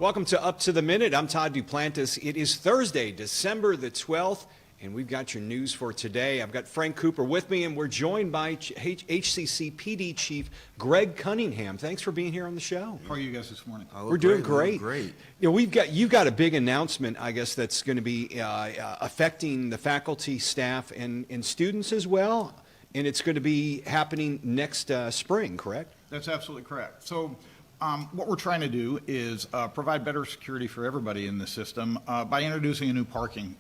Welcome to Up to the Minute. I'm Todd Duplantis. It is Thursday, December the 12th, and we've got your news for today. I've got Frank Cooper with me, and we're joined by Hcc PD Chief Greg Cunningham. Thanks for being here on the show. How are you guys this morning? We're doing great. Great. You know, you've got a big announcement, I guess, that's going to be affecting the faculty, staff, and students as well, and it's going to be happening next spring, correct? That's absolutely correct. So what we're trying to do is provide better security for everybody in the system by introducing a new parking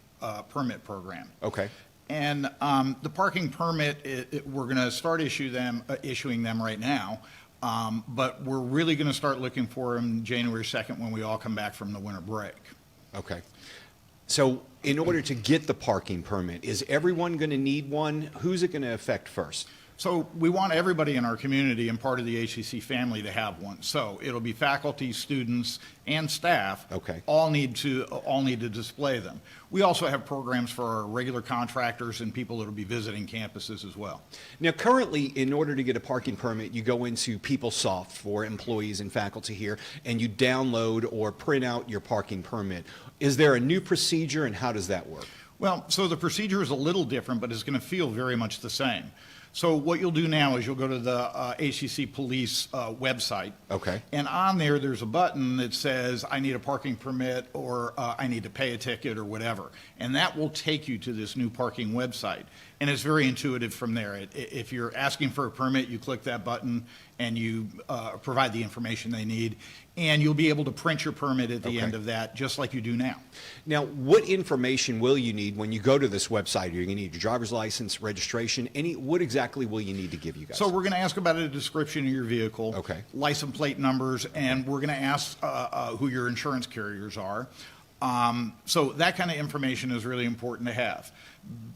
permit program. Okay. And the parking permit, we're going to start issuing them right now, but we're really going to start looking for them January 2nd when we all come back from the winter break. Okay. So in order to get the parking permit, is everyone going to need one? Who's it going to affect first? So we want everybody in our community and part of the Hcc family to have one. So it'll be faculty, students, and staff. Okay. All need to display them. We also have programs for our regular contractors and people that will be visiting campuses as well. Now, currently, in order to get a parking permit, you go into PeopleSoft for employees and faculty here, and you download or print out your parking permit. Is there a new procedure, and how does that work? Well, so the procedure is a little different, but it's going to feel very much the same. So what you'll do now is you'll go to the Hcc Police website. Okay. And on there, there's a button that says, I need a parking permit, or I need to pay a ticket, or whatever. And that will take you to this new parking website. And it's very intuitive from there. If you're asking for a permit, you click that button and you provide the information they need. And you'll be able to print your permit at the end of that, just like you do now. Now, what information will you need when you go to this website? Are you going to need your driver's license, registration? What exactly will you need to give you guys? So we're going to ask about a description of your vehicle, license plate numbers, and we're going to ask who your insurance carriers are. So that kind of information is really important to have.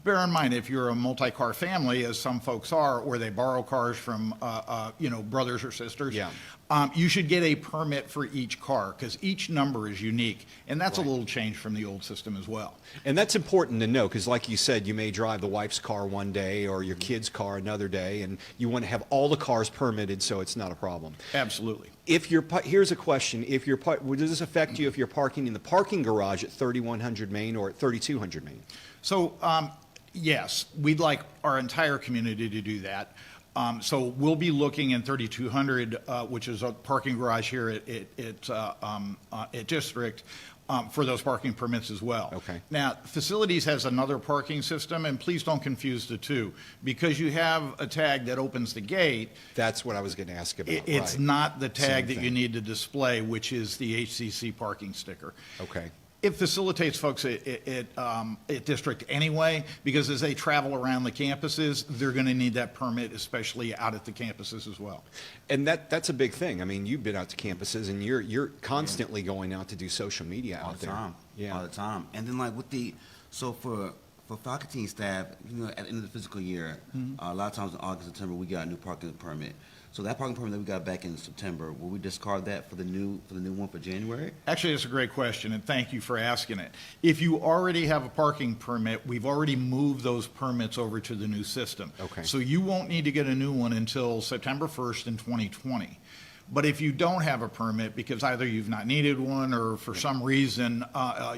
Bear in mind, if you're a multi-car family, as some folks are, or they borrow cars from brothers or sisters, you should get a permit for each car because each number is unique, and that's a little change from the old system as well. And that's important to know because, like you said, you may drive the wife's car one day or your kid's car another day, and you want to have all the cars permitted so it's not a problem. Absolutely. Here's a question: does this affect you if you're parking in the parking garage at 3100 Main or at 3200 Main? So, yes, we'd like our entire community to do that. So we'll be looking in 3200, which is a parking garage here at District, for those parking permits as well. Okay. Now, Facilities has another parking system, and please don't confuse the two. Because you have a tag that opens the gate. That's what I was going to ask about. It's not the tag that you need to display, which is the Hcc Parking Sticker. Okay. It facilitates folks at District anyway, because as they travel around the campuses, they're going to need that permit, especially out at the campuses as well. And that's a big thing. I mean, you've been out to campuses, and you're constantly going out to do social media all out the there. time. Yeah, all the time. And then for faculty and staff, at the end of the fiscal year, a lot of times in August, September, we got a new parking permit. So that parking permit that we got back in September, will we discard that for the new one for January? Actually, that's a great question, and thank you for asking it. If you already have a parking permit, we've already moved those permits over to the new system. Okay. So So you won't need to get a new one until September 1st in 2020. But if you don't have a permit, because either you've not needed one or for some reason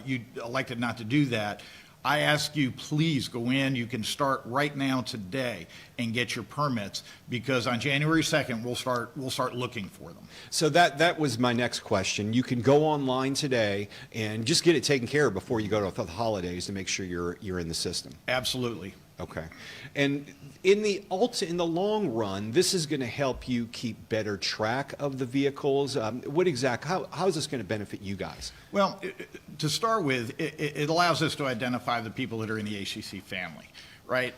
you elected not to do that, I ask you, please go in. You can start right now today and get your permits, because on January 2nd we'll start looking for them. So that was my next question. You can go online today and just get it taken care of before you go to the holidays to make sure you're in the system. Absolutely. Okay. And in the long run, this is going to help you keep better track of the vehicles. How is this going to benefit you guys? Well, to start with, it allows us to identify the people that are in the Hcc family, right?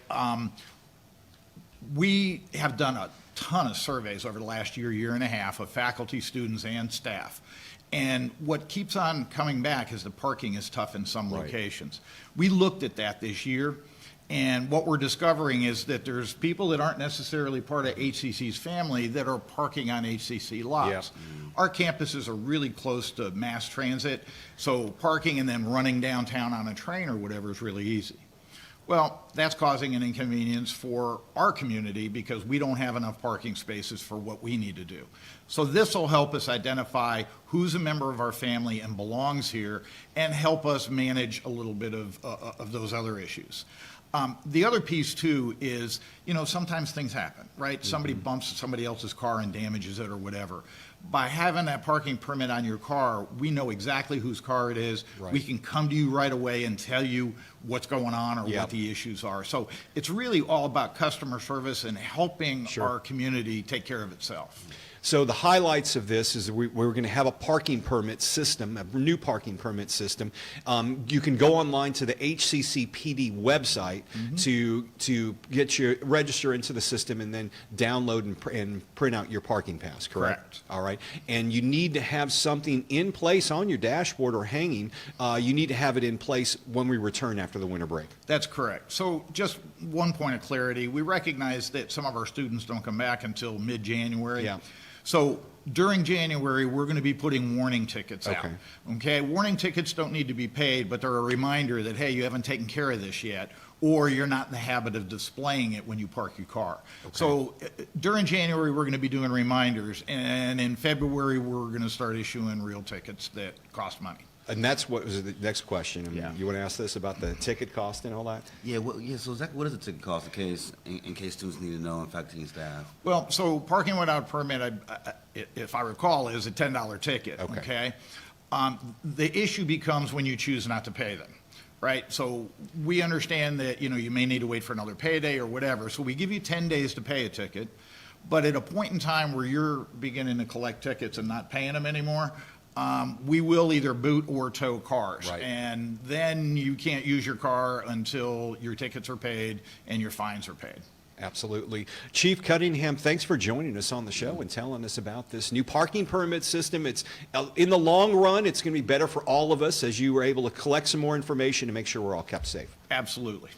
We have done a ton of surveys over the last year and a half of faculty, students, and staff. And what keeps on coming back is the parking is tough in some locations. We looked at that this year. And what we're discovering is that there's people that aren't necessarily part of Hcc's family that are parking on Hcc lots. Our campuses are really close to mass transit, so parking and then running downtown on a train or whatever is really easy. Well, that's causing an inconvenience for our community because we don't have enough parking spaces for what we need to do. So this will help us identify who's a member of our family and belongs here and help us manage a little bit of those other issues. The other piece too is, sometimes things happen, right? Somebody bumps somebody else's car and damages it or whatever. By having that parking permit on your car, we know exactly whose car it is. Right. We can come to you right away and tell you what's going on or Yep. what the issues are. So it's really all about customer service and helping Sure. our community take care of itself. So the highlights of this is we're going to have a parking permit system, a new parking permit system. You can go online to the HCC PD website to get your register into the system and then download and print out your parking pass. Correct. All right. And you need to have something in place on your dashboard or hanging. You need to have it in place when we return after the winter break. That's correct. So just one point of clarity, we recognize that some of our students don't come back until mid-January. Yeah. So during January, we're going to be putting warning tickets out. Okay. Okay, warning tickets don't need to be paid, but they're a reminder that, hey, you haven't taken care of this yet, or you're not in the habit of displaying it when you park your car. Okay. So during January, we're going to be doing reminders, and in February, we're going to start issuing real tickets that cost money. And that's what was the next question. Yeah. You want to ask this about the ticket cost and all that? Yeah, so exactly what does the ticket cost in case students need to know and faculty and staff? Well, so parking without permit, if I recall, is a $10 ticket, Okay. okay? The issue becomes when you choose not to pay them, right? So we understand that, you may need to wait for another payday or whatever, so we give you 10 days to pay a ticket, but at a point in time where you're beginning to collect tickets and not paying them anymore, we will either boot or tow cars. Right. And then you can't use your car until your tickets are paid and your fines are paid. Absolutely. Chief Cunningham, thanks for joining us on the show and telling us about this new parking permit system. It's in the long run, it's going to be better for all of us as you were able to collect some more information to make sure we're all kept safe. Absolutely.